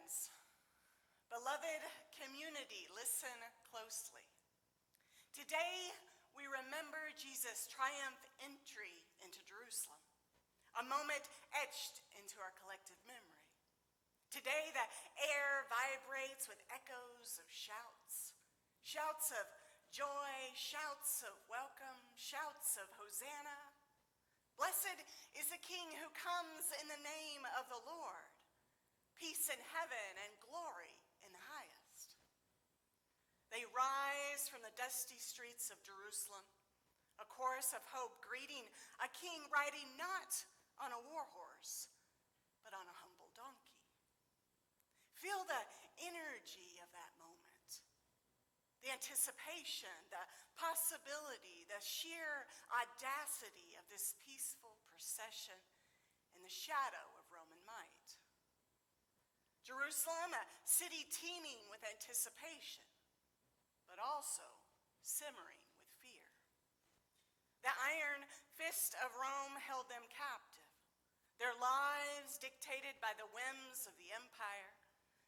Friends, beloved community, listen closely. Today, we remember Jesus' triumph entry into Jerusalem, a moment etched into our collective memory. Today, the air vibrates with echoes of shouts, shouts of joy, shouts of welcome, shouts of Hosanna. Blessed is the King who comes in the name of the Lord. Peace in heaven and glory in the highest. They rise from the dusty streets of Jerusalem, a chorus of hope greeting a king riding not on a war horse, but on a humble donkey. Feel the energy of that moment, the anticipation, the possibility, the sheer audacity of this peaceful procession in the shadow of Roman might. Jerusalem, a city teeming with anticipation, but also simmering with fear. The iron fist of Rome held them captive, their lives dictated by the whims of the empire,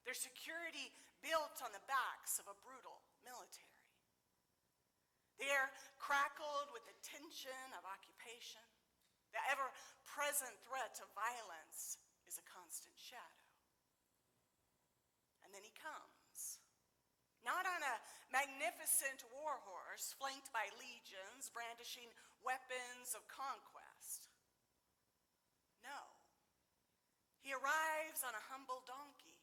their security built on the backs of a brutal military. The air crackled with the tension of occupation. The ever-present threat of violence is a constant shadow. And then he comes, not on a magnificent war horse flanked by legions brandishing weapons of conquest. No, he arrives on a humble donkey,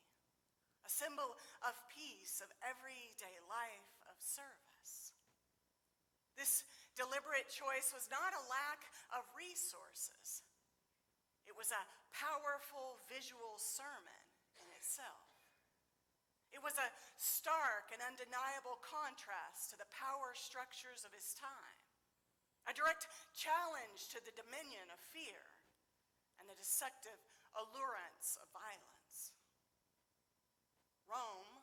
a symbol of peace, of everyday life, of service. This deliberate choice was not a lack of resources. It was a powerful visual sermon in itself. It was a stark and undeniable contrast to the power structures of his time, a direct challenge to the dominion of fear and the deceptive allurance of violence. Rome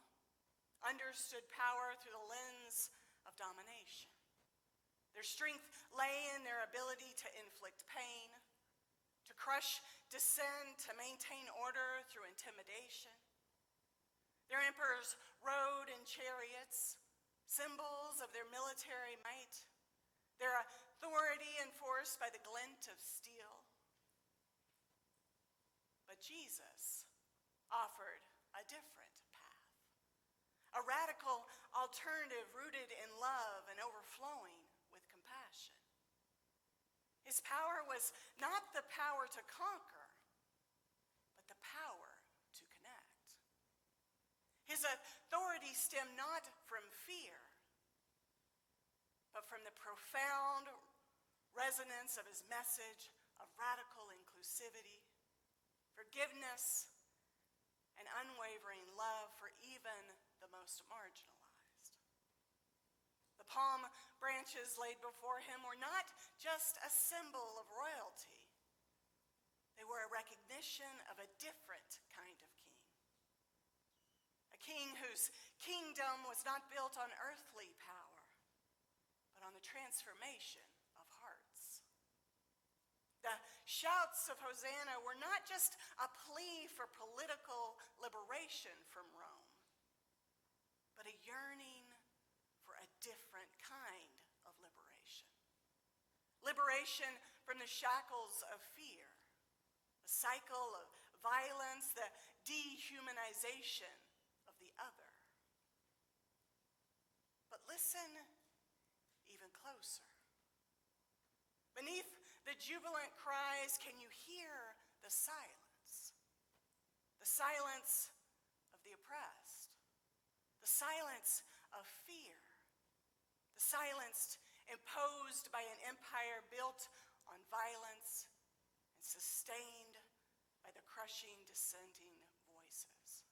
understood power through the lens of domination. Their strength lay in their ability to inflict pain, to crush dissent, to maintain order through intimidation. Their emperors rode in chariots, symbols of their military might, their authority enforced by the glint of steel. But Jesus offered a different path, a radical alternative rooted in love and overflowing with compassion. His power was not the power to conquer, but the power to connect. His authority stemmed not from fear, but from the profound resonance of his message of radical inclusivity, forgiveness, and unwavering love for even the most marginalized. The palm branches laid before him were not just a symbol of royalty. They were a recognition of a different kind of king. A king whose kingdom was not built on earthly power, but on the transformation of hearts. The shouts of Hosanna were not just a plea for political liberation from Rome, but a yearning for a different kind of liberation. Liberation from the shackles of fear, the cycle of violence, the dehumanization of the other. But listen even closer. Beneath the jubilant cries, can you hear the silence? The silence of the oppressed, the silence of fear, the silence imposed by an empire built on violence and sustained by the crushing dissenting voices.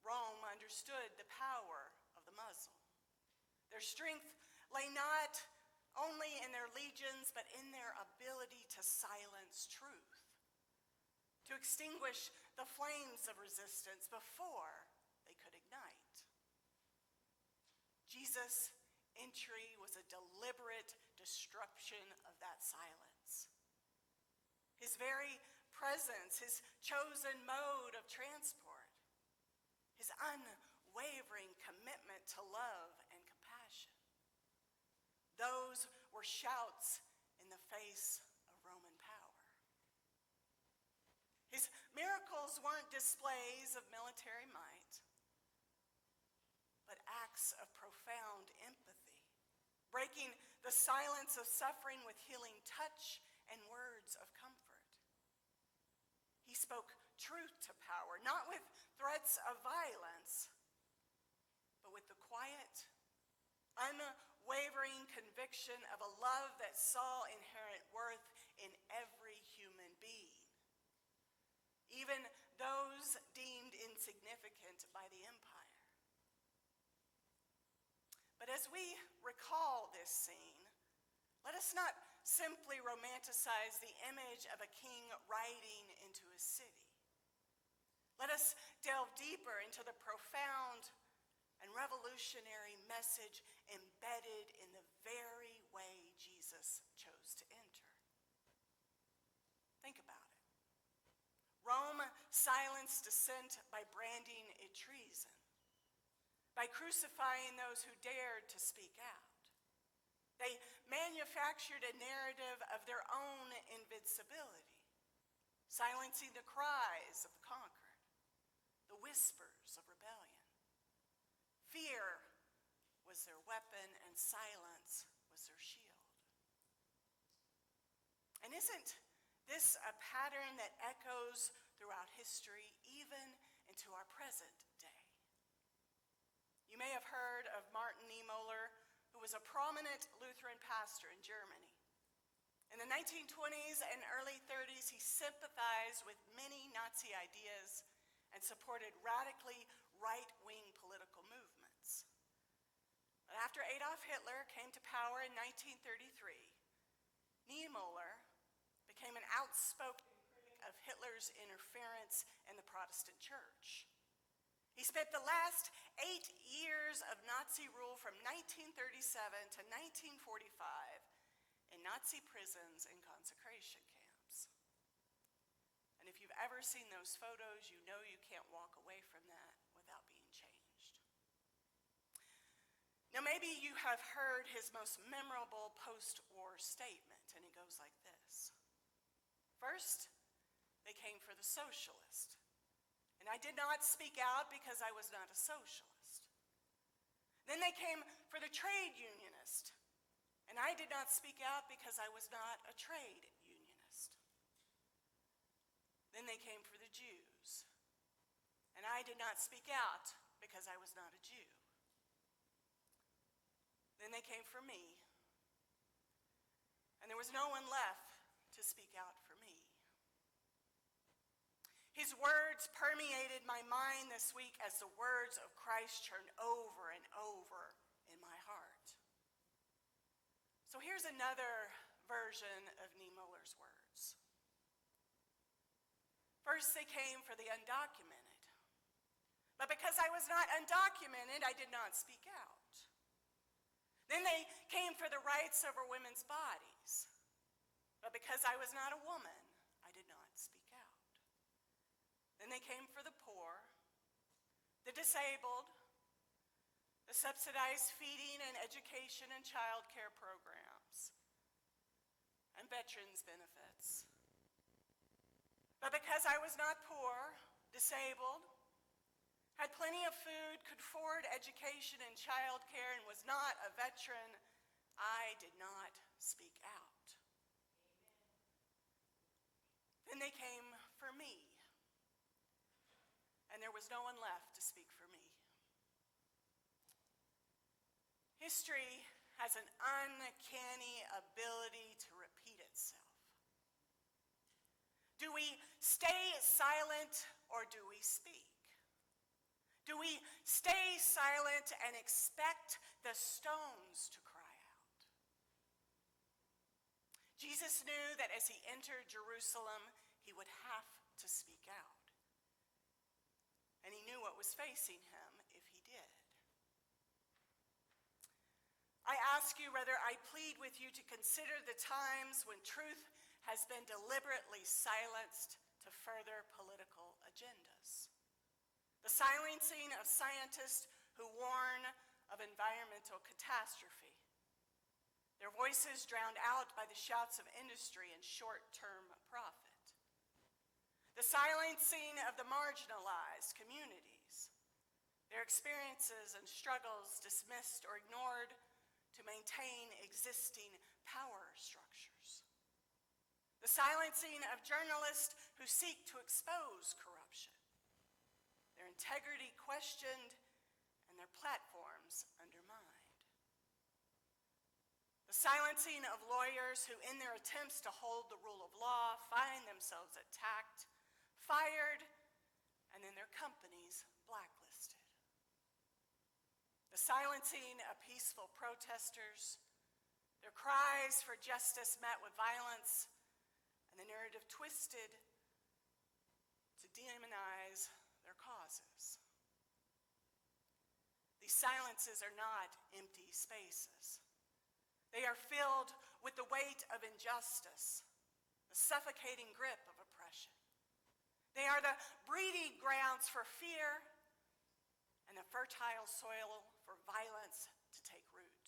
Rome understood the power of the muzzle. Their strength lay not only in their legions, but in their ability to silence truth, to extinguish the flames of resistance before they could ignite. Jesus' entry was a deliberate disruption of that silence. His very presence, his chosen mode of transport, his unwavering commitment to love and compassion. Those were shouts in the face of Roman power. His miracles weren't displays of military might, but acts of profound empathy, breaking the silence of suffering with healing touch and words of comfort. He spoke truth to power, not with threats of violence, but with the quiet, unwavering conviction of a love that saw inherent worth in every human being, even those deemed insignificant by the empire. But as we recall this scene, let us not simply romanticize the image of a king riding into a city. Let us delve deeper into the profound and revolutionary message embedded in the very way Jesus chose to enter. Think about it. Rome silenced dissent by branding it treason, by crucifying those who dared to speak out. They manufactured a narrative of their own invincibility, silencing the cries of the conquered, the whispers of rebellion. Fear was their weapon and silence was their shield. And isn't this a pattern that echoes throughout history, even into our present day? You may have heard of Martin Niemöller, who was a prominent Lutheran pastor in Germany. In the 1920s and early 30s, he sympathized with many Nazi ideas and supported radically right-wing political movements. But after Adolf Hitler came to power in 1933, Niemöller became an outspoken critic of Hitler's interference in the Protestant church. He spent the last 8 years of Nazi rule from 1937 to 1945 in Nazi prisons and concentration camps. And if you've ever seen those photos, you know you can't walk away from that without being changed. Now maybe you have heard his most memorable post-war statement, and it goes like this. First, they came for the socialist. And I did not speak out because I was not a socialist. Then they came for the trade unionist. And I did not speak out because I was not a trade unionist. Then they came for the Jews. And I did not speak out because I was not a Jew. Then they came for me. And there was no one left to speak out for me. His words permeated my mind this week as the words of Christ churned over and over in my heart. So here's another version of Niemöller's words. First, they came for the undocumented. But because I was not undocumented, I did not speak out. Then they came for the rights over women's bodies. But because I was not a woman, I did not speak out. Then they came for the poor, the disabled, the subsidized feeding and education and child care programs, and veterans benefits. But because I was not poor, disabled, had plenty of food, could afford education and child care, and was not a veteran, I did not speak out. Then they came for me. And there was no one left to speak for me. History has an uncanny ability to repeat itself. Do we stay silent or do we speak? Do we stay silent and expect the stones to cry out? Jesus knew that as he entered Jerusalem, he would have to speak out. And he knew what was facing him if he did. I ask you, rather, I plead with you to consider the times when truth has been deliberately silenced further political agendas. The silencing of scientists who warn of environmental catastrophe. Their voices drowned out by the shouts of industry and short-term profit. The silencing of the marginalized communities. Their experiences and struggles dismissed or ignored to maintain existing power structures. The silencing of journalists who seek to expose corruption. Their integrity questioned and their platforms undermined. The silencing of lawyers who, in their attempts to hold the rule of law, find themselves attacked, fired, and then their companies blacklisted. The silencing of peaceful protesters, their cries for justice met with violence, and the narrative twisted to demonize their causes. These silences are not empty spaces. They are filled with the weight of injustice, the suffocating grip of oppression. They are the breeding grounds for fear and the fertile soil for violence to take root.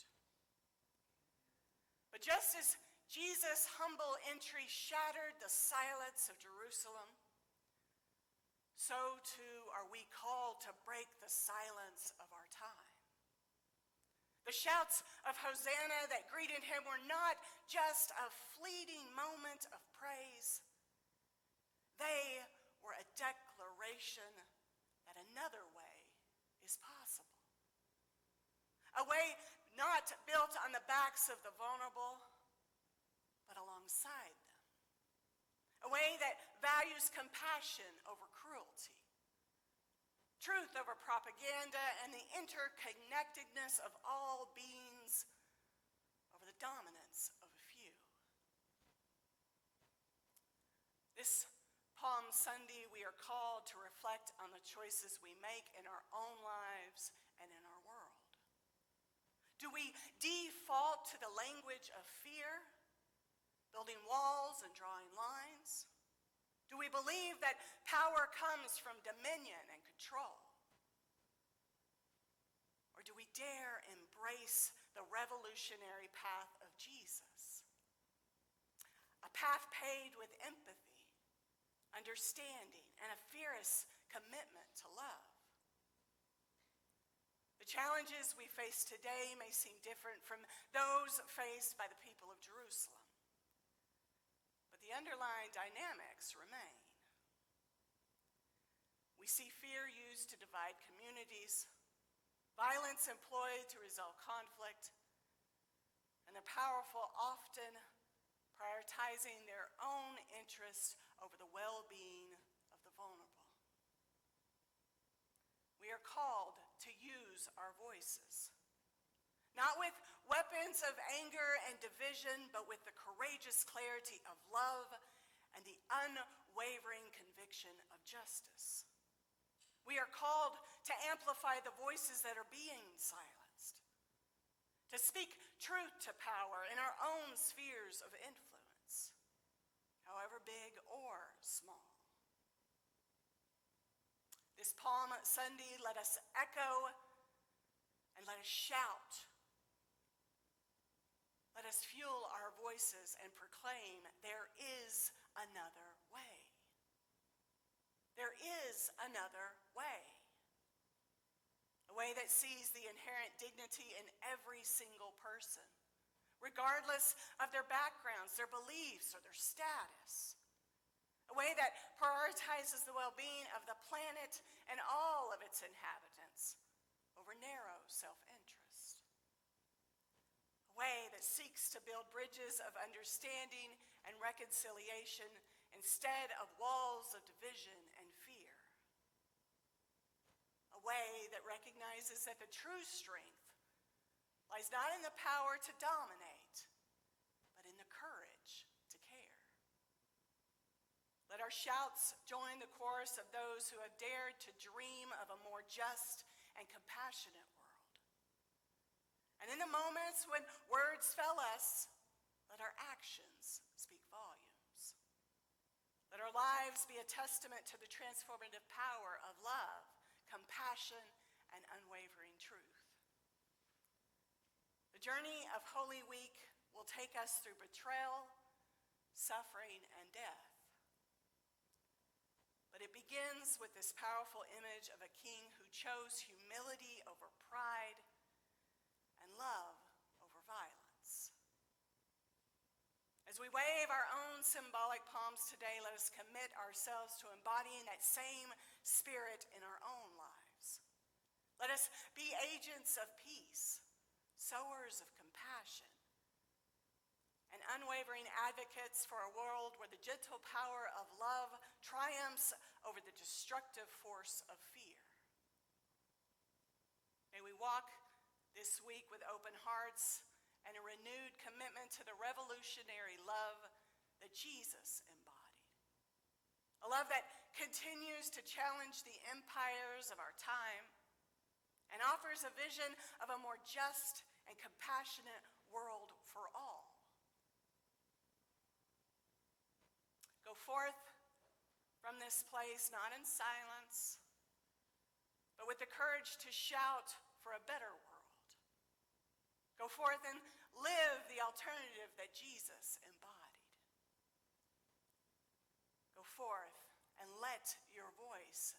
But just as Jesus' humble entry shattered the silence of Jerusalem, so too are we called to break the silence of our time. The shouts of Hosanna that greeted him were not just a fleeting moment of praise. They were a declaration that another way is possible. A way not built on the backs of the vulnerable, but alongside them. A way that values compassion over cruelty. Truth over propaganda, and the interconnectedness of all beings over the dominance of a few. This Palm Sunday, we are called to reflect on the choices we make in our own lives and in our world. Do we default to the language of fear, building walls and drawing lines? Do we believe that power comes from dominion and control? Or do we dare embrace the revolutionary path of Jesus? A path paved with empathy, understanding, and a fierce commitment to love. The challenges we face today may seem different from those faced by the people of Jerusalem. The underlying dynamics remain. We see fear used to divide communities, violence employed to resolve conflict, and the powerful often prioritizing their own interests over the well-being of the vulnerable. We are called to use our voices. Not with weapons of anger and division, but with the courageous clarity of love and the unwavering conviction of justice. We are called to amplify the voices that are being silenced, to speak truth to power in our own spheres of influence, however big or small. This Palm Sunday, let us echo and let us shout. Let us fuel our voices and proclaim there is another way. There is another way. A way that sees the inherent dignity in every single person, regardless of their backgrounds, their beliefs, or their status. A way that prioritizes the well-being of the planet and all of its inhabitants over narrow self-interest. Way that seeks to build bridges of understanding and reconciliation instead of walls of division and fear. A way that recognizes that the true strength lies not in the power to dominate, but in the courage to care. Let our shouts join the chorus of those who have dared to dream of a more just and compassionate world. And in the moments when words fail us, let our actions speak volumes. Let our lives be a testament to the transformative power of love, compassion, and unwavering truth. The journey of Holy Week will take us through betrayal, suffering, and death. But it begins with this powerful image of a king who chose humility over pride and love over violence. As we wave our own symbolic palms today, let us commit ourselves to embodying that same spirit in our own lives. Let us be agents of peace, sowers of compassion, and unwavering advocates for a world where the gentle power of love triumphs over the destructive force of fear. May we walk this week with open hearts and a renewed commitment to the revolutionary love that Jesus embodied. A love that continues to challenge the empires of our time and offers a vision of a more just and compassionate world for all. Go forth from this place, not in silence, but with the courage to shout for a better world. Go forth and live the alternative that Jesus embodied. Go forth and let your voice